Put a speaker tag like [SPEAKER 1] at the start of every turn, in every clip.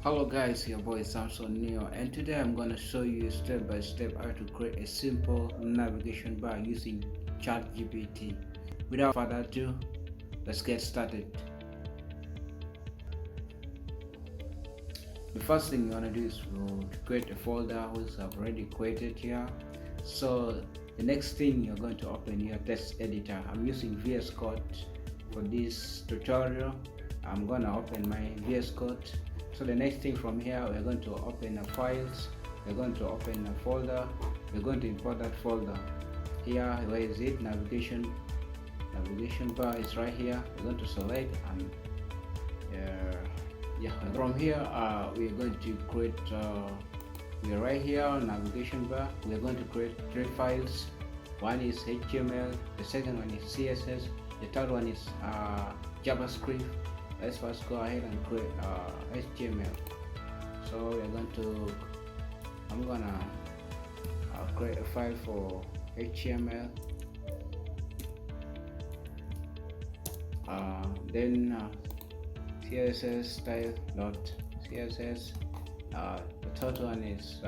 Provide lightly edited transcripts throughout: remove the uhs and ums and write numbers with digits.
[SPEAKER 1] Hello guys, your boy Samson Neo, and today I'm gonna show you step by step how to create a simple navigation bar using ChatGPT. Without further ado, let's get started. The first thing you wanna do is to create a folder which I've already created here. So the next thing you're going to open your text editor. I'm using VS Code for this tutorial. I'm gonna open my VS Code. So the next thing from here, we're going to open a files, we're going to open a folder, we're going to import that folder. Here, where is it? Navigation bar is right here. We're going to select and yeah, from here we're going to create we're right here on navigation bar. We're going to create three files. One is HTML, the second one is CSS, the third one is JavaScript. Let's first go ahead and create HTML. So we're going to I'm gonna create a file for HTML. Then CSS style dot CSS. The third one is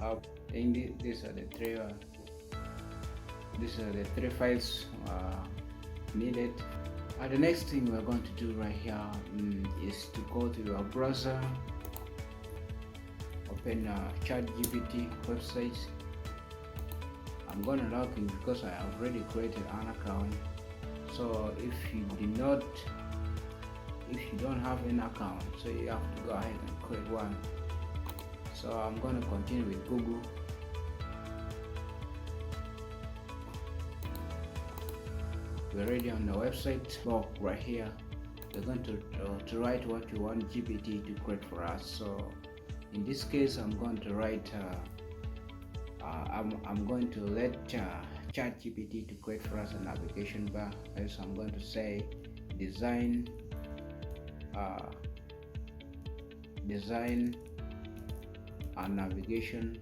[SPEAKER 1] up. These are the three files needed. The next thing we're going to do right here is to go to your browser, open ChatGPT website. I'm going to log in because I have already created an account. So if you don't have an account, so you have to go ahead and create one. So I'm going to continue with Google. We're already on the website blog right here. We're going to write what we want GPT to create for us. So in this case, I'm going to write I'm going to let ChatGPT to create for us a navigation bar. As I'm going to say design a navigation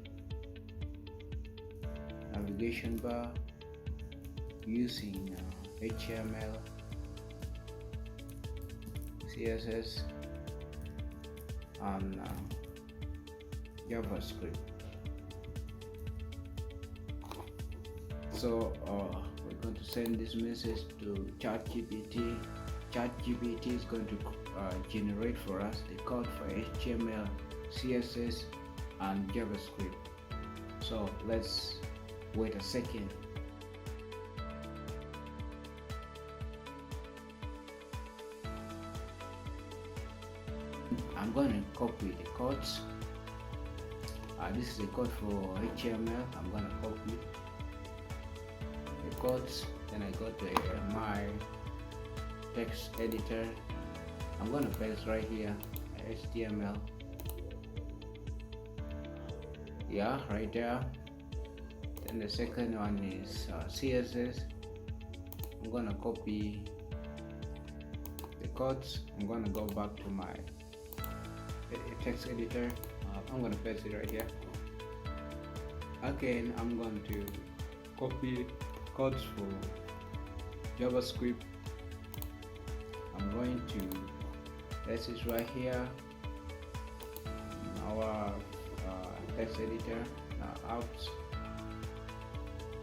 [SPEAKER 1] bar using HTML, CSS, and JavaScript. So we're going to send this message to ChatGPT. ChatGPT is going to generate for us the code for HTML, CSS, and JavaScript. So let's wait a second. I'm going to copy the codes. This is the code for HTML. I'm going to copy the codes. Then I go to my text editor. I'm going to paste right here HTML. Yeah, right there. Then the second one is CSS. I'm going to copy the codes. I'm going to go back to my text editor. I'm going to paste it right here. Again, I'm going to copy codes for JavaScript. I'm going to paste it right here in our text editor apps.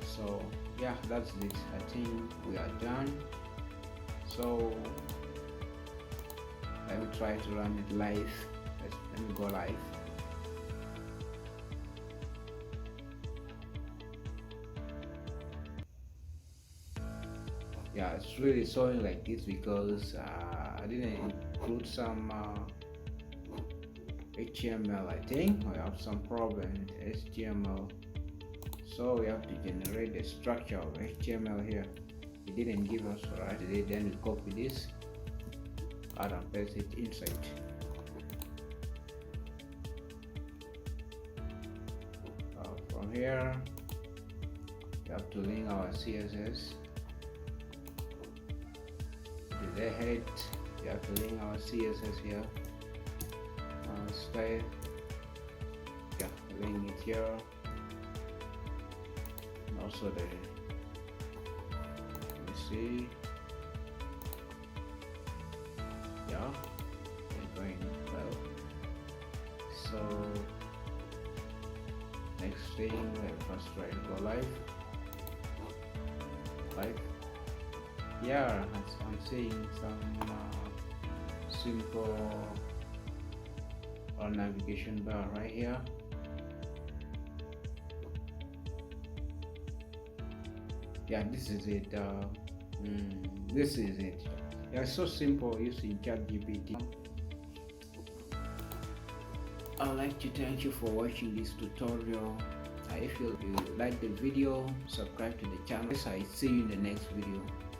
[SPEAKER 1] So yeah, that's it. I think we are done. So let me try to run it live. Let me go live. Yeah, it's really showing like this because I didn't include some HTML. I think we have some problem with HTML, so we have to generate the structure of HTML here. It didn't give us right. Then we copy this and paste it inside. From here, we have to link our CSS. To the head, we have to link our CSS here. Style, yeah, link it here. And also the, let me see, yeah, we're going well. So next thing, first try to go live. Yeah, I'm seeing some simple navigation bar right here. Yeah, this is it. This is it. Yeah, it's so simple using ChatGPT. I'd like to thank you for watching this tutorial. If you like the video, subscribe to the channel. I see you in the next video.